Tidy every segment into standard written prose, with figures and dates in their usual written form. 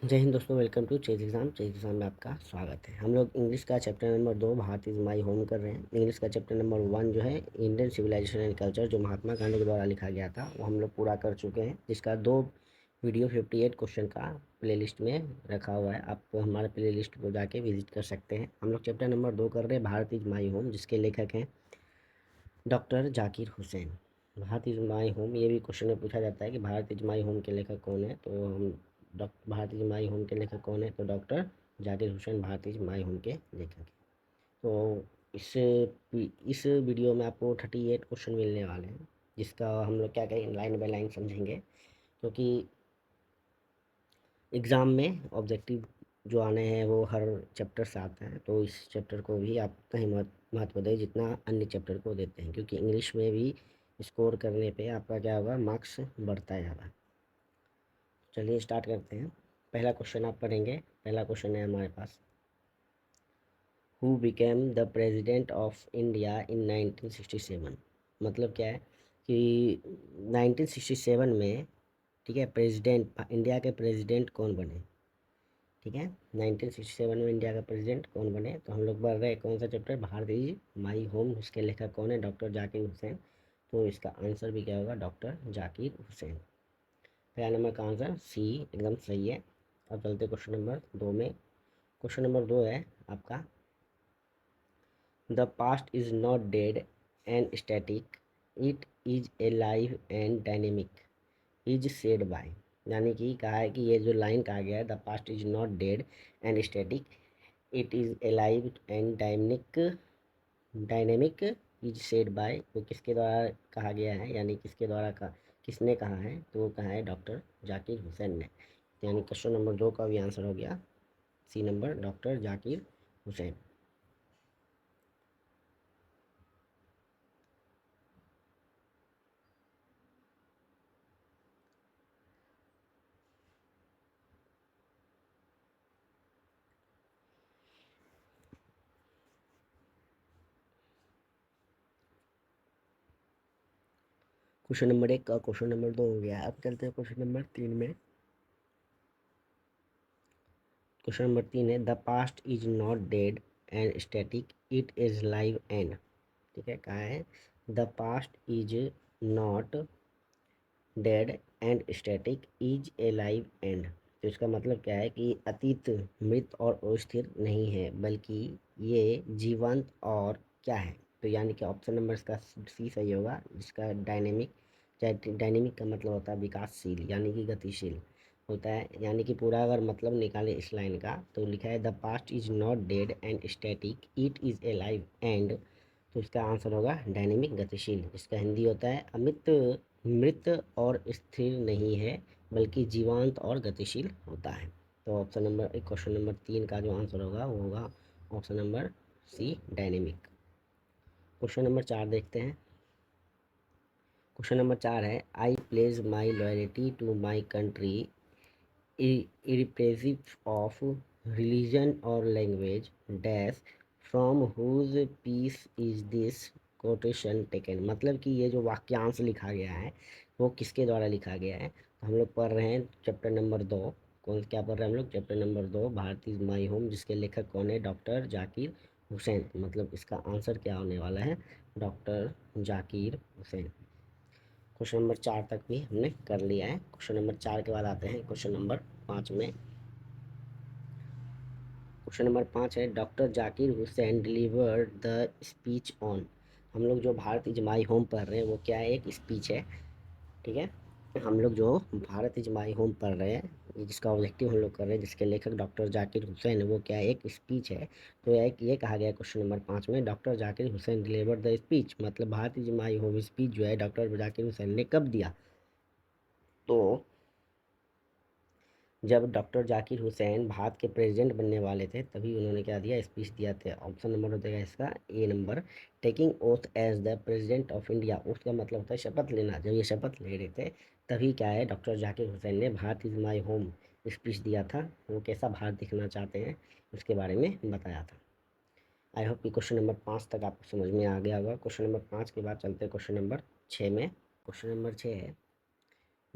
जय हिंद दोस्तों, welcome to chase exam में आपका स्वागत है। हम लोग इंग्लिश का chapter number 2 Bharat is my home कर रहे हैं। इंग्लिश का चैप्टर नंबर 1 जो है इंडियन सिविलाइजेशन एंड कल्चर, जो महात्मा गांधी के द्वारा लिखा गया था, वो हम लोग पूरा कर चुके हैं, जिसका 2 वीडियो 58 क्वेश्चन का प्लेलिस्ट में रखा हुआ है। आप हमारे प्लेलिस्ट को जाके विजिट कर सकते हैं। हम लोग चैप्टर नंबर 2 कर रहे हैं, भारत इज़ माई होम, जिसके लेखक हैं doctor Zakir Hussain. Bharat is my home, ये भी क्वेश्चन में पूछा जाता है कि भारत इज़ माई होम के लेखक कौन है, तो हम भारत इज़ माई होम के लेखक कौन है, तो doctor Zakir Hussain Bharat is my home के लेखक हैं। तो इस वीडियो में आपको 38 क्वेश्चन मिलने वाले हैं, जिसका हम लोग क्या करेंगे, लाइन बाय लाइन समझेंगे, क्योंकि एग्ज़ाम में ऑब्जेक्टिव जो आने हैं वो हर चैप्टर से आते हैं। तो इस चैप्टर को भी आप उतना ही महत्व दें जितना अन्य चैप्टर को देते हैं, क्योंकि इंग्लिश में भी स्कोर करने पे आपका क्या होगा, मार्क्स बढ़ता जाएगा। चलिए स्टार्ट करते हैं। पहला क्वेश्चन आप पढ़ेंगे। पहला क्वेश्चन है हमारे पास, who became the president of India in 1967। मतलब क्या है कि 1967 में, ठीक है, प्रेसिडेंट, इंडिया के प्रेसिडेंट कौन बने। ठीक है, 1967 में इंडिया का प्रेसिडेंट कौन बने। तो हम लोग पढ़ रहे हैं कौन सा chapter, Bharat is my home, उसके लेखक कौन है, डॉक्टर जाकिर हुसैन। तो इसका आंसर भी क्या होगा, डॉक्टर जाकिर हुसैन। पहला नंबर का आंसर सी एकदम सही है। अब चलते क्वेश्चन नंबर 2 में। क्वेश्चन नंबर 2 है आपका, the past is not dead and static, it is a live and dynamic, is said bye. यानी कि कहा है कि ये जो लाइन कहा गया है, the past is not dead and static, it is alive and dynamic, is said bye, वो किसके द्वारा कहा गया है, यानी किसके द्वारा कहा, किसने कहा है, तो वो कहा है डॉक्टर जाकिर हुसैन ने। यानी क्वेश्चन नंबर 2 का भी आंसर हो गया C number, doctor Zakir Hussain. Question number 1 का क्वेश्चन नंबर 2 हो गया। अब चलते हैं क्वेश्चन नंबर 3 में। क्वेश्चन नंबर 3 है, the past is not dead and static, it is live and. ठीक है, कहा है the past is not dead and static, is a live and. तो इसका मतलब क्या है कि अतीत मृत और अस्थिर नहीं है, बल्कि ये जीवंत और क्या है। तो यानी कि ऑप्शन नंबर इसका सी सही होगा, जिसका डायनेमिक, डायनेमिक का मतलब होता है विकासशील, यानी कि गतिशील होता है। यानी कि पूरा अगर मतलब निकाले इस लाइन का, तो लिखा है the past is not dead and static, it is a live and. तो इसका आंसर होगा डायनेमिक, गतिशील। इसका हिंदी होता है अमित मृत और स्थिर नहीं है, बल्कि जीवांत और गतिशील होता है। तो ऑप्शन नंबर, क्वेश्चन नंबर 3 का जो आंसर होगा वो होगा option number C, dynamic. Question number 4 देखते हैं। क्वेश्चन नंबर 4 है, I pledge my loyalty to my country irrespective of religion or language dash from whose piece is this quotation taken। मतलब कि ये जो वाक्यांश लिखा गया है वो किसके द्वारा लिखा गया है। तो हम लोग पढ़ रहे हैं चैप्टर नंबर 2। कौन क्या पढ़ रहे हैं हम लोग, chapter number 2 Bharat is my home, जिसके लेखक कौन है, डॉक्टर जाकिर हुसैन। मतलब इसका आंसर क्या होने वाला है, doctor Zakir Hussain. Question number 4 तक भी हमने कर लिया है। क्वेश्चन नंबर 4 के बाद आते हैं क्वेश्चन नंबर 5 में। क्वेश्चन नंबर 5 है, doctor Zakir Hussain delivered the speech on. हम लोग जो भारत इज माई होम पढ़ रहे हैं वो क्या है, एक स्पीच है। ठीक है, हम लोग जो भारत इज माई होम पढ़ रहे हैं, जिसका ऑब्जेक्टिव हम लोग कर रहे हैं, जिसके लेखक डॉक्टर जाकिर हुसैन है, वो क्या है, एक स्पीच है। तो ये कहा गया क्वेश्चन नंबर 5 में, doctor Zakir Hussain delivered the speech, मतलब Bharat is my home speech जो है डॉक्टर जाकिर हुसैन ने कब दिया। तो जब डॉक्टर जाकिर हुसैन भारत के प्रेसिडेंट बनने वाले थे, तभी उन्होंने क्या दिया, स्पीच दिया था। ऑप्शन नंबर हो जाएगा इसका A number, taking oath as the president of India. उसका मतलब होता है शपथ लेना। जब ये शपथ ले रहे थे तभी क्या है, डॉक्टर जाकिर हुसैन ने Bharat is my home speech दिया था। वो कैसा भारत दिखना चाहते हैं उसके बारे में बताया था। आई होप कि क्वेश्चन नंबर 5 तक आपको समझ में आ गया होगा। क्वेश्चन नंबर 5 के बाद चलते हैं क्वेश्चन नंबर 6 में। क्वेश्चन नंबर 6 है,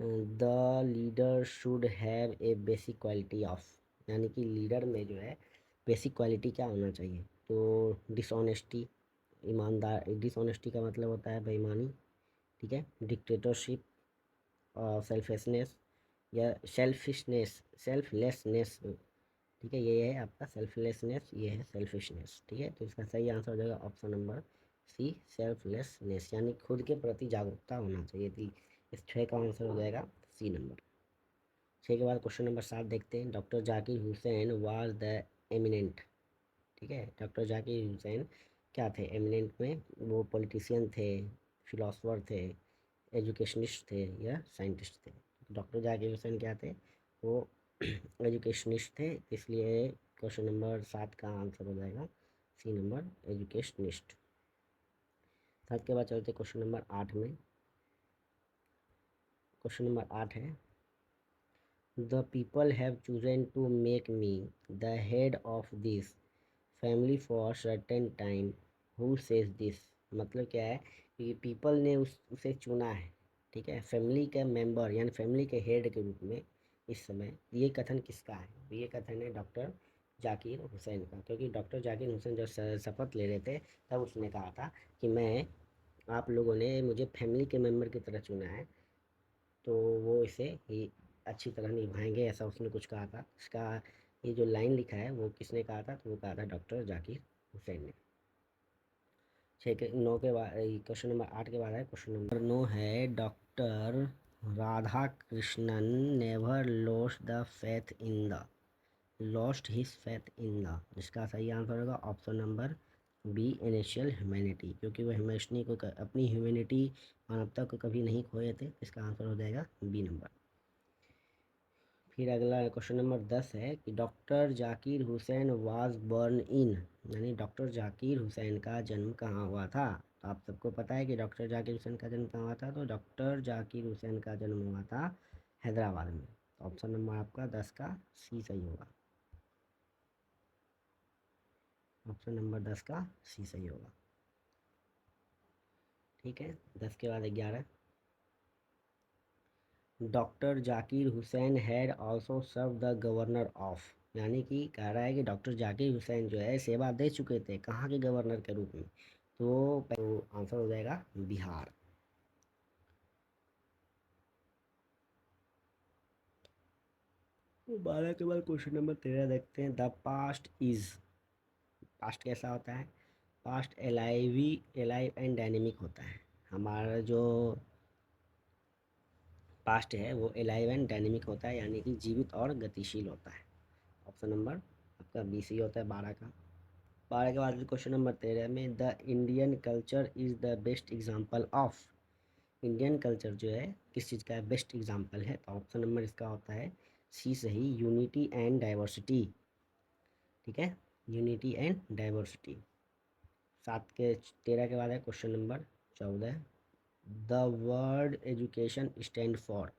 the leader should have a basic quality of, यानी कि लीडर में जो है बेसिक क्वालिटी क्या होना चाहिए, तो डिसऑनेस्टी, ईमानदार, डिसऑनेस्टी का मतलब होता है बेईमानी, ठीक है, डिक्टेटरशिप, सेल्फिशनेस या सेल्फलेसनेस, ठीक है, ये है आपका सेल्फलेसनेस, ये है सेल्फिशनेस, ठीक है। तो इसका सही आंसर हो जाएगा ऑप्शन नंबर सी, सेल्फलेसनेस, यानी खुद के प्रति जागरूकता होना चाहिए थी। इस 6 का आंसर हो जाएगा सी नंबर। 6 के बाद क्वेश्चन नंबर 7 देखते हैं। Doctor Zakir Hussain was the eminent, ठीक है, डॉक्टर जाकिर हुसैन क्या थे एमिनेंट में, वो पॉलिटिशियन थे, फिलोसफर थे, एजुकेशनिस्ट थे या साइंटिस्ट थे। डॉक्टर जाकिर हुसैन क्या थे, वो एजुकेशनिस्ट थे, इसलिए क्वेश्चन नंबर 7 का आंसर हो जाएगा सी नंबर, एजुकेशनिस्ट। 7 के बाद चलते क्वेश्चन नंबर 8 में। क्वेश्चन नंबर 8 है, the people have chosen to make me the head of this family for certain time, who says this. मतलब क्या है कि पीपल ने उसे चुना है, ठीक है, फैमिली का मेंबर यानी फैमिली के हेड के रूप में इस समय। ये कथन किसका है, ये कथन है डॉक्टर जाकिर हुसैन का, क्योंकि डॉक्टर जाकिर हुसैन जब शपथ ले रहे थे तब उसने कहा था कि मैं, आप लोगों ने मुझे फैमिली के मेंबर की तरह चुना है, तो वो इसे ही अच्छी तरह निभाएंगे, ऐसा उसने कुछ कहा था। इसका ये जो लाइन लिखा है वो किसने कहा था, तो वो कहा था डॉक्टर जाकिर हुसैन ने। 9 के बाद क्वेश्चन नंबर 8 के बाद है क्वेश्चन नंबर 9 है, doctor Radha Krishnan never lost the faith in the, lost his faith in the, जिसका सही आंसर होगा option number B, initial humanity, क्योंकि वो ह्यूमैनिटी को अपनी ह्यूमैनिटी, मानवता को कभी नहीं खोए थे। इसका आंसर हो जाएगा बी नंबर। फिर अगला क्वेश्चन नंबर 10 है कि doctor Zakir Hussain was born in, यानी डॉक्टर जाकिर हुसैन का जन्म कहाँ हुआ था। तो आप सबको पता है कि डॉक्टर जाकिर हुसैन का जन्म कहाँ हुआ था, तो डॉक्टर जाकिर हुसैन का जन्म हुआ था हैदराबाद में। तो ऑप्शन नंबर आपका 10 का सी सही होगा, ऑप्शन नंबर 10 का सी सही होगा, ठीक है। 10 के बाद 11, doctor Zakir Hussain had also serve the governor of, यानी कि कह रहा है कि डॉक्टर जाकिर हुसैन जो है सेवा दे चुके थे कहाँ के गवर्नर के रूप में, तो आंसर हो जाएगा बिहार। तो 12 के बाद क्वेश्चन नंबर 13 देखते हैं। द पास्ट इज, पास्ट कैसा होता है, पास्ट एलाइव एंड डायनेमिक होता है। हमारा जो पास्ट है वो एलाइव एंड डायनेमिक होता है, यानी कि जीवित और गतिशील होता है। ऑप्शन नंबर आपका बी सी होता है 12 का। 12 के बाद क्वेश्चन नंबर 13 में, the Indian culture is the best example of, Indian culture जो है किस चीज़ का बेस्ट एग्जाम्पल है, तो ऑप्शन नंबर इसका होता है सी सही, यूनिटी एंड डाइवर्सिटी, ठीक है, यूनिटी एंड डाइवर्सिटी। 13 के बाद है question number 14, the word education stand for,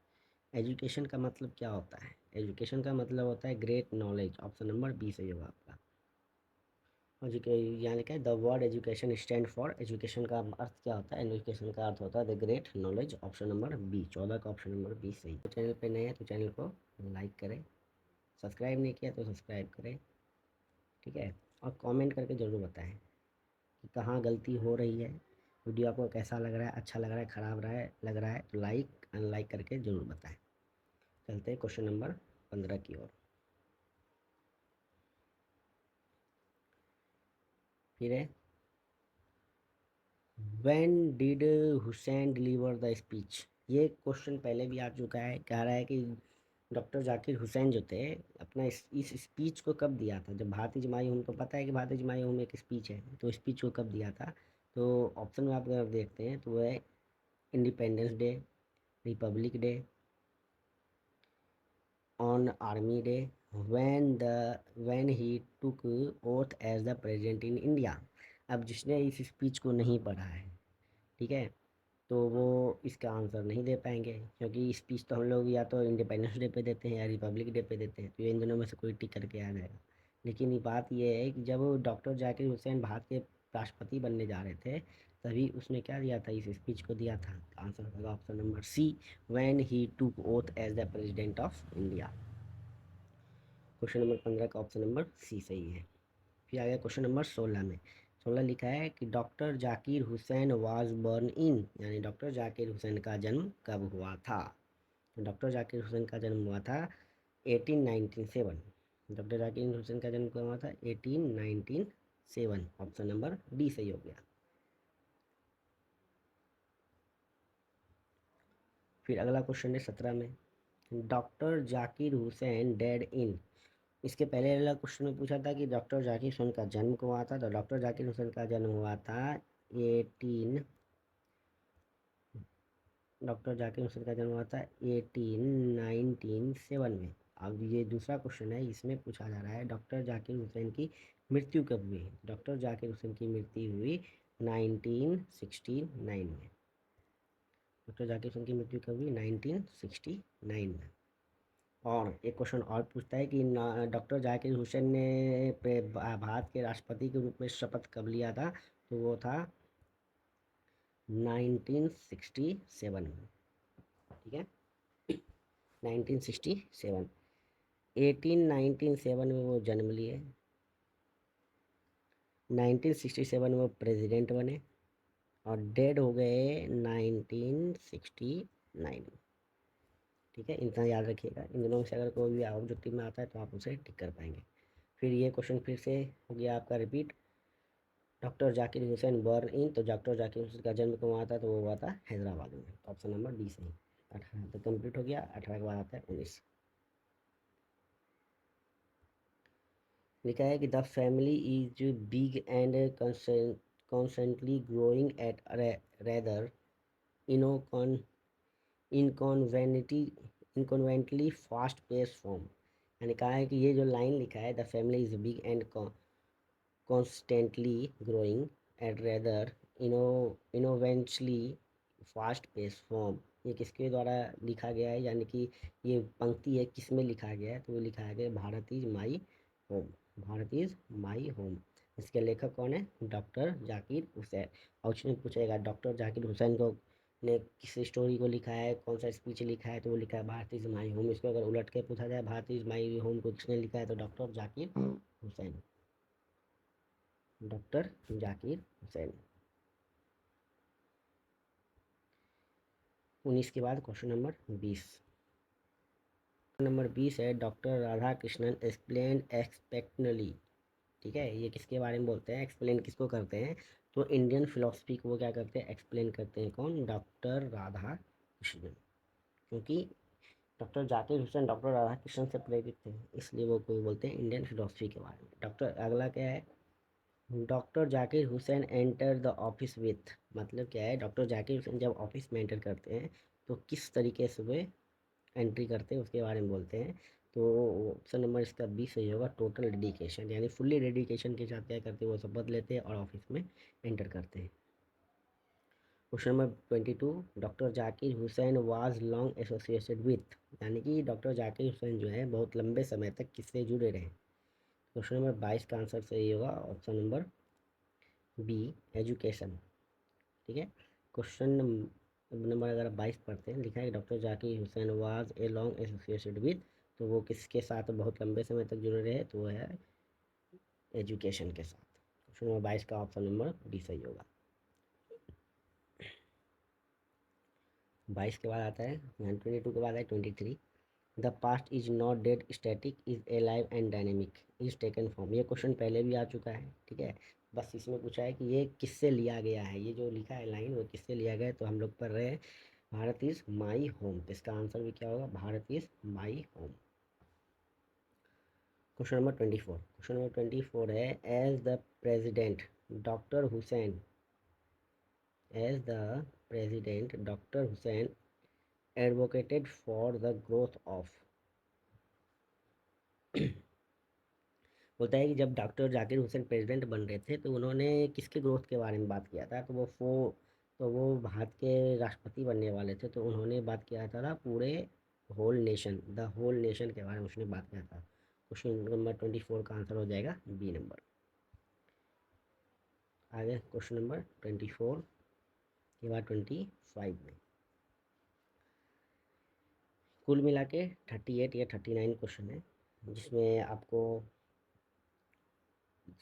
education का मतलब क्या होता है, एजुकेशन का मतलब होता है great knowledge. Option number B सही होगा आपका। यानी कि the word education stand for, education का अर्थ क्या होता है, एजुकेशन का अर्थ होता है the great knowledge. Option number B, 14 का ऑप्शन नंबर बी सही। तो चैनल पे नए हैं तो चैनल को लाइक करें, सब्सक्राइब नहीं किया तो सब्सक्राइब करें, ठीक है, और कमेंट करके ज़रूर बताएं कि कहाँ गलती हो रही है, वीडियो आपको कैसा लग रहा है, अच्छा लग रहा है, ख़राब रहा है लग रहा है, तो लाइक अनलाइक करके ज़रूर बताएं। चलते हैं क्वेश्चन नंबर 15 की ओर। फिर है, when did Hussain deliver the speech, ये क्वेश्चन पहले भी आ चुका है। कह रहा है कि डॉक्टर जाकिर हुसैन जो थे अपना इस स्पीच को कब दिया था, जब भारतीय जमाई हम, तो पता है कि भारतीय जमाई हम एक स्पीच है, तो स्पीच को कब दिया था। तो ऑप्शन में आप अगर देखते हैं तो वो है independence day, republic day, on army day, when he took oath as the president in India. अब जिसने इस स्पीच को नहीं पढ़ा है, ठीक है, तो वो इसका आंसर नहीं दे पाएंगे, क्योंकि स्पीच तो हम लोग या तो इंडिपेंडेंस डे पे देते हैं या रिपब्लिक डे पे देते हैं, तो ये इन दोनों में से कोई टिक करके आ जाएगा। लेकिन ये बात ये है कि जब डॉक्टर जाकिर हुसैन भारत के राष्ट्रपति बनने जा रहे थे तभी उसने क्या दिया था, इस स्पीच को दिया था। आंसर होगा option number C, when he took oath as the president of India. Question number 15 का ऑप्शन नंबर सी सही है। फिर आ गया क्वेश्चन नंबर 16 में। 16 लिखा है कि doctor Zakir Hussain was born in, यानी डॉक्टर जाकिर हुसैन का जन्म कब हुआ था। डॉक्टर जाकिर हुसैन का जन्म हुआ था 1897। डॉक्टर जाकिर हुसैन का जन्म कब हुआ था, 1897। ऑप्शन नंबर डी सही हो गया। फिर अगला क्वेश्चन है 17 में, डॉक्टर जाकिर हुसैन डेड इन। इसके पहले वाला क्वेश्चन में पूछा था कि डॉक्टर जाकिर हुसैन का जन्म कब हुआ था, तो डॉक्टर जाकिर हुसैन का जन्म हुआ था 18 डॉक्टर जाकिर हुसैन का जन्म हुआ था 1897 में। अब ये दूसरा क्वेश्चन है, इसमें पूछा जा रहा है डॉक्टर जाकिर हुसैन की मृत्यु कब हुई। डॉक्टर जाकिर हुसैन की मृत्यु हुई 1969 में। डॉक्टर जाकिर हुसैन की मृत्यु कब हुई, 1969 में। और एक क्वेश्चन और पूछता है कि डॉक्टर जाकिर हुसैन ने भारत के राष्ट्रपति के रूप में शपथ कब लिया था, तो वो था 1967 में। ठीक है, 1967, 1897 में वो जन्म लिए, 1967 में वो प्रेसिडेंट बने और डेड हो गए 1969। ठीक है, इतना याद रखिएगा। इन दोनों में से अगर कोई भी ऑब्जेक्टिव में आता है तो आप उसे टिक कर पाएंगे। फिर ये क्वेश्चन फिर से हो गया आपका repeat, doctor Zakir Hussain born in, तो डॉक्टर जाकिर हुसैन का जन्म कब हुआ था, तो वो हुआ था हैदराबाद में। ऑप्शन नंबर डी सही। 18 तक कंप्लीट हो गया। 18 के बाद आता है 19। लिखा है कि the family is big and constantly growing at rather इनोकॉन इनकॉन्वेंटली फास्ट पेस फॉर्म। यानी कहा है कि ये जो लाइन लिखा है, the family is big and constantly growing at rather innovently fast pace form, ये किसके द्वारा लिखा गया है, यानी कि ये पंक्ति है किस में लिखा गया है, तो वो लिखा है Bharat is my home. Bharat is my home. इसके लेखक कौन है, डॉक्टर जाकिर हुसैन। और उसमें पूछेगा डॉक्टर जाकिर हुसैन को ने किस स्टोरी को लिखा है, कौन सा स्पीच लिखा है, तो वो लिखा है भारत इज माई होम। इसको अगर उलट के पूछा जाए भारत इज माई होम को किसने लिखा है, तो डॉक्टर जाकिर हुसैन। डॉक्टर जाकिर हुसैन। 19 के बाद क्वेश्चन नंबर 20। क्वेश्चन नंबर 20 है डॉक्टर राधा कृष्णन एक्सप्लेन एक्सपेक्टनली। ठीक है, ये किसके बारे में बोलते हैं, एक्सप्लेन किसको करते हैं, तो इंडियन फिलोसफी को वो क्या करते हैं, एक्सप्लेन करते हैं। कौन, डॉक्टर राधा कृष्णन। क्योंकि डॉक्टर जाकिर हुसैन डॉक्टर राधा कृष्णन से प्रेरित थे, इसलिए वो कोई बोलते हैं इंडियन फिलोसफी के बारे में। डॉक्टर अगला क्या है, doctor Zakir Hussain enter the office with, मतलब क्या है, डॉक्टर जाकिर हुसैन जब ऑफिस में एंटर करते हैं तो किस तरीके से वे एंट्री करते हैं उसके बारे में बोलते हैं। तो ऑप्शन नंबर इसका बी सही होगा, टोटल डेडिकेशन, यानी फुल्ली डेडिकेशन के साथ क्या करते हैं, वो शपथ लेते हैं और ऑफिस में एंटर करते हैं। Question number 22, doctor Zakir Hussain was long associated with, यानी कि डॉक्टर जाकिर हुसैन जो है बहुत लंबे समय तक किससे जुड़े रहे। क्वेश्चन नंबर 22 का आंसर सही होगा ऑप्शन नंबर बी, एजुकेशन। ठीक है, क्वेश्चन नंबर अगर 22 पढ़ते हैं, लिखा है doctor Zakir Hussain was a long associated with, तो वो किसके साथ बहुत लंबे समय तक जुड़े रहे, तो वो है एजुकेशन के साथ। क्वेश्चन नंबर 22 का ऑप्शन नंबर डी सही होगा। 22 के बाद आता है 22 के बाद है 23, the past is not dead static is a live and dynamic is taken form. ये क्वेश्चन पहले भी आ चुका है। ठीक है, बस इसमें पूछा है कि ये किससे लिया गया है, ये जो लिखा है लाइन वो किससे लिया गया है, तो हम लोग पढ़ रहे हैं भारत इज माई होम, तो इसका आंसर भी क्या होगा, Bharat is my home. Question number 24। Question number 24 है, as the president doctor Hussain, as the president doctor Hussain advocated for the growth of. होता है कि जब डॉक्टर जाकिर हुसैन प्रेसिडेंट बन रहे थे तो उन्होंने किसके ग्रोथ के बारे में बात किया था, तो वो भारत के राष्ट्रपति बनने वाले थे, तो उन्होंने बात किया था पूरे whole nation, the whole nation के बारे में उसने बात किया था। क्वेश्चन नंबर 24 का आंसर हो जाएगा बी नंबर। आगे क्वेश्चन नंबर 24 के बाद 25 में कुल मिला के 38 या 39 क्वेश्चन है, जिसमें आपको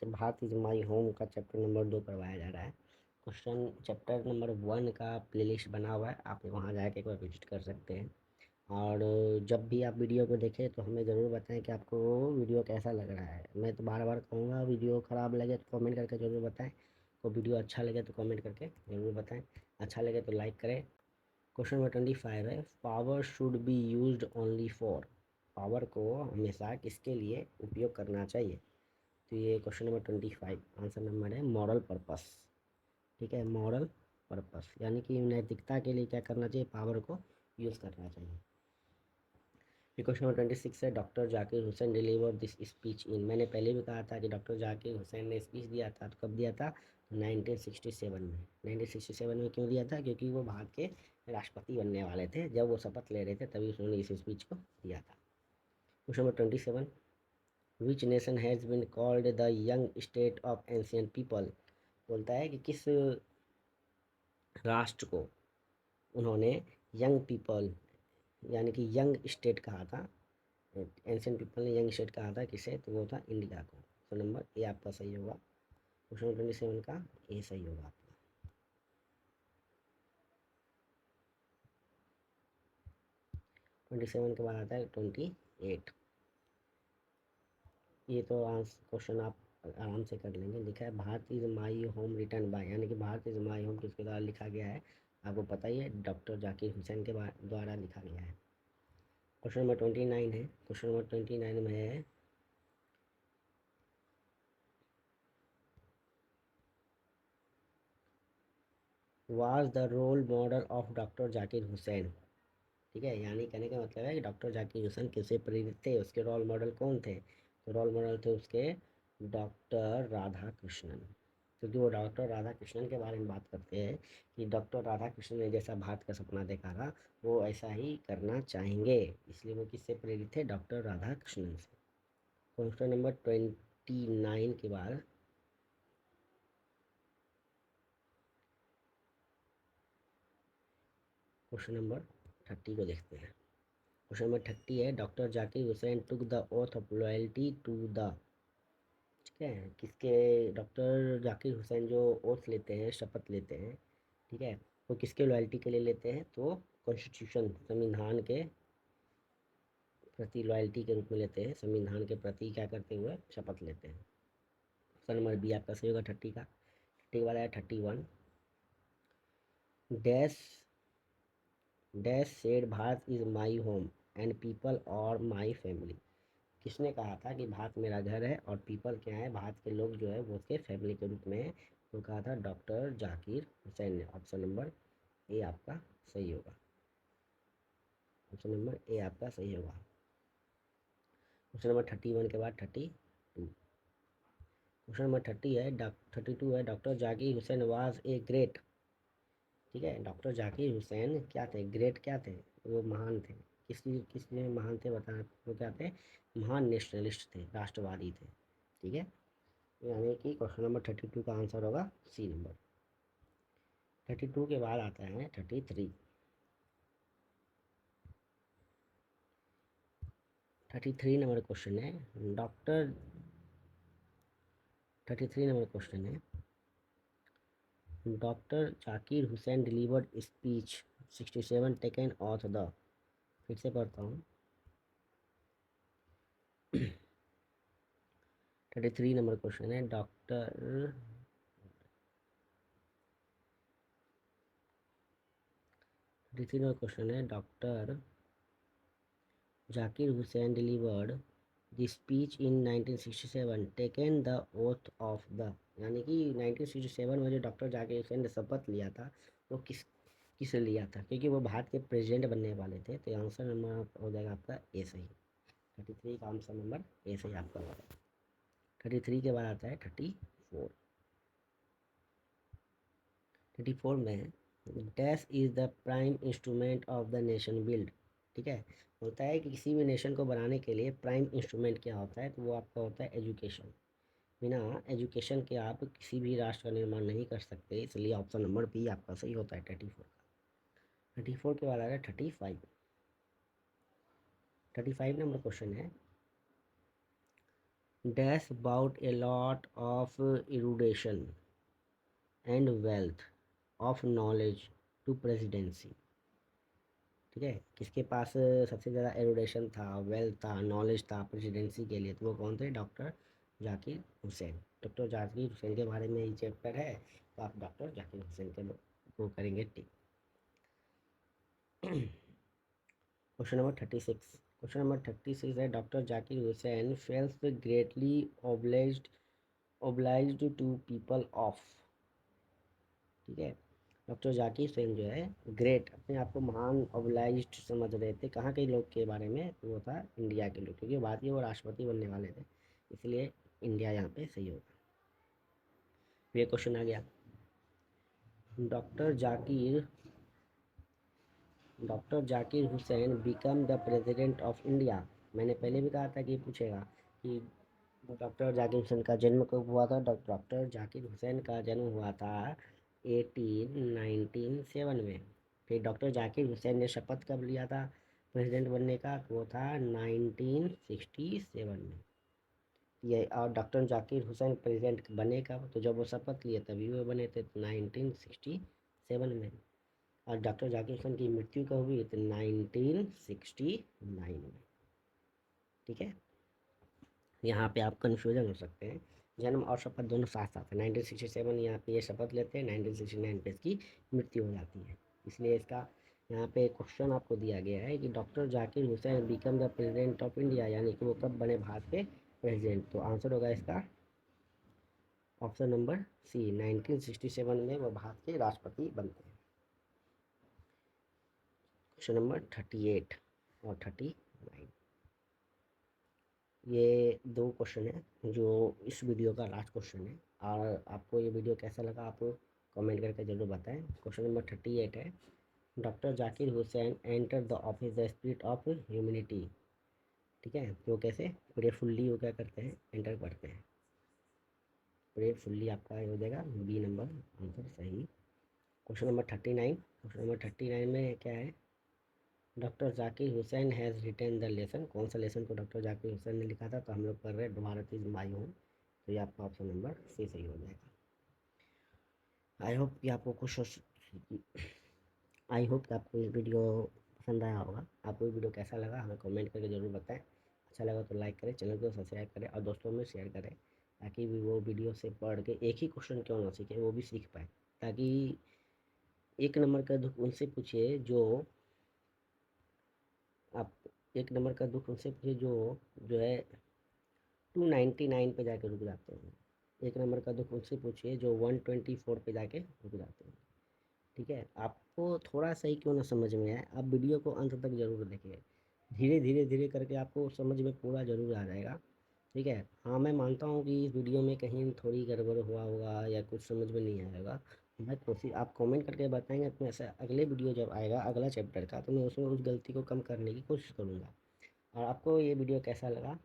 भारत इज माई होम का चैप्टर नंबर 2 करवाया जा रहा है। क्वेश्चन चैप्टर नंबर 1 का प्लेलिस्ट बना हुआ है, आप वहाँ जाके एक बार विजिट कर सकते हैं। और जब भी आप वीडियो को देखें तो हमें ज़रूर बताएं कि आपको वीडियो कैसा लग रहा है। मैं तो बार बार कहूँगा, वीडियो ख़राब लगे तो कमेंट करके ज़रूर बताएं, को वीडियो अच्छा लगे तो कमेंट करके ज़रूर बताएं, अच्छा लगे तो लाइक करें। क्वेश्चन नंबर 25 है, power should be used only for. Power को हमेशा किसके लिए उपयोग करना चाहिए? तो ये क्वेश्चन नंबर 25 आंसर नंबर है मॉरल पर्पस। ठीक है, मॉरल पर्पस यानी कि नैतिकता के लिए क्या करना चाहिए? पावर को यूज़ करना चाहिए। फिर क्वेश्चन नंबर 26 है, doctor Zakir Hussain deliver this speech in. मैंने पहले भी कहा था कि डॉक्टर जाकिर हुसैन ने स्पीच दिया था, तो कब दिया था? 1967 में। 1967 में क्यों दिया था? क्योंकि वो भारत के राष्ट्रपति बनने वाले थे, जब वो शपथ ले रहे थे तभी उन्होंने इस स्पीच को दिया था। Question number 27, which nation has been called the young state of ancient people. बोलता है कि किस राष्ट्र को उन्होंने यंग पीपल यानी कि यंग स्टेट कहा था। एंशियंट पीपल ने यंग स्टेट कहा था किसे? तो वो था इंडिया को। तो नंबर ए आपका सही होगा। क्वेश्चन 27 का ए सही होगा आपका। 27 के बाद आता है 28। ये तो क्वेश्चन आप आराम से कर लेंगे। लिखा है Bharat is my home written by, यानी कि भारत इज़ माई होम किसके द्वारा लिखा गया है? आपको पता ही है, डॉक्टर जाकिर हुसैन के द्वारा लिखा गया है। क्वेश्चन नंबर 29 है। क्वेश्चन नंबर 29 में है, was the role model of doctor Zakir Hussain. ठीक है, यानी कहने का मतलब है कि डॉक्टर जाकिर हुसैन किससे प्रेरित थे, उसके रोल मॉडल कौन थे? तो रोल मॉडल थे उसके डॉक्टर राधा कृष्णन। क्योंकि वो डॉक्टर राधा कृष्णन के बारे में बात करते हैं कि डॉक्टर राधा कृष्णन ने जैसा भारत का सपना देखा था, वो ऐसा ही करना चाहेंगे, इसलिए वो किससे प्रेरित थे? डॉक्टर राधा कृष्णन से। क्वेश्चन नंबर 29 के बाद क्वेश्चन नंबर 30 को देखते हैं। क्वेश्चन नंबर 30 है, doctor Zakir Hussain took the oath of loyalty to the. ठीक है, किसके? डॉक्टर जाकिर हुसैन जो ओथ लेते हैं, शपथ लेते हैं, ठीक है, वो किसके लॉयल्टी के लिए लेते हैं? तो कॉन्स्टिट्यूशन, संविधान के प्रति लॉयल्टी के रूप में लेते हैं। संविधान के प्रति क्या करते हुए शपथ लेते हैं। ऑप्शन नंबर बी आपका सही होगा 30 का। 30 के बाद आया 31, dash dash said Bharat is my home and people और माई फैमिली। किसने कहा था कि भारत मेरा घर है और पीपल क्या है? भारत के लोग जो है वो उसके फैमिली के रूप में है। तो कहा था डॉक्टर जाकिर हुसैन ने। ऑप्शन नंबर ए आपका सही होगा। ऑप्शन नंबर ए आपका सही होगा। क्वेश्चन नंबर 31 के बाद 32। क्वेश्चन नंबर 30 है, 32 है, doctor Zakir Hussain was a great. ठीक है, डॉक्टर जाकिर हुसैन क्या थे? ग्रेट क्या थे? वो महान थे। किस लिए महान थे बता? वो क्या थे? महान नेशनलिस्ट थे, राष्ट्रवादी थे। ठीक है, यानी कि क्वेश्चन नंबर 32 का आंसर होगा सी नंबर। 32 के बाद आता है 33। 33 नंबर क्वेश्चन है, डॉक्टर 33 नंबर क्वेश्चन है, doctor Zakir Hussain delivered speech 67 taken of the. फिर से पढ़ता हूँ। 33 नंबर क्वेश्चन है, डॉक्टर 33 नंबर क्वेश्चन है, doctor Zakir Hussain delivered the speech in 1967 taken the oath of the. यानी कि 1967 में जो डॉक्टर जाकिर हुसैन ने शपथ लिया था, वो किस लिया था? क्योंकि वो भारत के प्रेसिडेंट बनने वाले थे। तो आंसर नंबर हो जाएगा आपका ए सही। 33 का आंसर नंबर ए सही आपका होगा। 33 के बाद आता है 34। 34 में dash is the prime instrument of the nation build. ठीक है, होता है कि किसी भी नेशन को बनाने के लिए प्राइम इंस्ट्रूमेंट क्या होता है? तो वो आपका होता है एजुकेशन। बिना एजुकेशन के आप किसी भी राष्ट्र का निर्माण नहीं कर सकते, इसलिए ऑप्शन नंबर बी आपका सही होता है 34 का। 34 के बाद आ गया 35। 35 नंबर क्वेश्चन है, dash about a lot of erudition and wealth of knowledge to presidency. ठीक है, किसके पास सबसे ज़्यादा एरोडेशन था, वेल्थ था, नॉलेज था प्रेसिडेंसी के लिए, तो वो कौन थे? डॉक्टर जाकिर हुसैन। डॉक्टर जाकिर हुसैन के बारे में ये चैप्टर है, तो आप डॉक्टर जाकिर हुसैन के वो करेंगे tick. Question number 36। Question number 36 है, doctor Zakir Hussain feels greatly obliged to people of. ठीक है, डॉक्टर जाकिर हुसैन जो है ग्रेट, अपने आप को महान ऑब्लाइज्ड समझ रहे थे, कहाँ के लोग के बारे में? तो वो था इंडिया के लोग, क्योंकि बाद में वो राष्ट्रपति बनने वाले थे, इसलिए इंडिया यहाँ पे सही होगा। ये क्वेश्चन आ गया, doctor Zakir doctor Zakir Hussain become the president of India. मैंने पहले भी कहा था कि पूछेगा कि डॉक्टर जाकिर हुसैन का जन्म कब हुआ था। डॉक्टर जाकिर हुसैन का जन्म हुआ था 1897 में। फिर डॉक्टर जाकिर हुसैन ने शपथ कब लिया था प्रेसिडेंट बनने का? तो वो था 1967 में। ये और डॉक्टर जाकिर हुसैन प्रेसिडेंट बने कब? तो जब वो शपथ लिए तभी वो बने थे, 1967 में। और डॉक्टर जाकिर हुसैन की मृत्यु कब हुई? तो 1969 में। ठीक है, यहाँ पे आप कन्फ्यूजन हो सकते हैं, जन्म और शपथ दोनों साथ साथ है। 1967 यहाँ पे ये शपथ लेते हैं, 1969 पे इसकी मृत्यु हो जाती है, इसलिए इसका यहाँ पे क्वेश्चन आपको दिया गया है कि doctor Zakir Hussain become the president of India, यानी कि वो कब बने भारत के प्रेसिडेंट? तो आंसर होगा इसका ऑप्शन नंबर सी, 1967 में वो भारत के राष्ट्रपति बनते हैं। क्वेश्चन नंबर 38 और 39, ये दो क्वेश्चन है जो इस वीडियो का लास्ट क्वेश्चन है, और आपको ये वीडियो कैसा लगा आप कमेंट करके ज़रूर बताएं। क्वेश्चन नंबर 38 है, doctor Zakir Hussain enter the office the spirit of humanity. ठीक है, तो कैसे? प्रेयरफुल्ली वो क्या करते हैं? एंटर करते हैं। प्रेयरफुल्ली आपका हो जाएगा बी नंबर आंसर सही। Question number 39। क्वेश्चन नंबर 39 में क्या है, doctor Zakir Hussain has retain the lesson. कौन सा लेसन को डॉक्टर जाकिर हुसैन ने लिखा था? तो हम लोग कर रहे हैं भारत इज माई होम, तो ये आपका ऑप्शन नंबर सी सही हो जाएगा। आई होप कि आपको कुछ आई होप कि आपको ये वीडियो पसंद आया होगा। आपको ये वीडियो कैसा लगा हमें कमेंट करके ज़रूर बताएं। अच्छा लगा तो लाइक करें, चैनल को सब्सक्राइब करें और दोस्तों में शेयर करें, ताकि भी वो वीडियो से पढ़ के एक ही क्वेश्चन क्यों ना सीखे, वो भी सीख पाए। ताकि एक नंबर का दुख उनसे पूछिए जो आप एक नंबर का दुख उनसे पूछिए जो है 299 पे जाके रुक जाते हैं। एक नंबर का दुख उनसे पूछिए जो 124 पे जाके रुक जाते हैं। ठीक है, आपको थोड़ा सही क्यों ना समझ में आए, आप वीडियो को अंत तक ज़रूर देखिए, धीरे धीरे धीरे करके आपको समझ में पूरा ज़रूर आ जाएगा। ठीक है, हाँ मैं मानता हूँ कि इस वीडियो में कहीं थोड़ी गड़बड़ हुआ होगा या कुछ समझ में नहीं आया होगा। मैं कोशिश, आप कमेंट करके बताएंगे तो ऐसा अगले वीडियो जब आएगा अगला चैप्टर का, तो मैं उसमें उस गलती को कम करने की कोशिश करूँगा। और आपको ये वीडियो कैसा लगा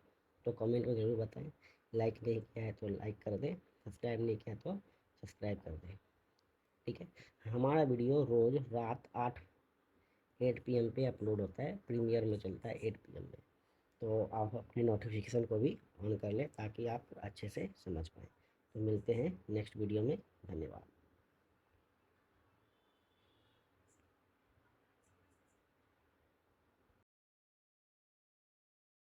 तो कमेंट में ज़रूर बताएं। लाइक नहीं किया है तो लाइक कर दें, सब्सक्राइब नहीं किया तो सब्सक्राइब कर दें। ठीक है, हमारा वीडियो रोज़ रात 8 PM पे अपलोड होता है, प्रीमियर में चलता है 8 PM में। तो आप अपनी नोटिफिकेशन को भी ऑन कर लें ताकि आप अच्छे से समझ पाएँ। तो मिलते हैं नेक्स्ट वीडियो में, धन्यवाद।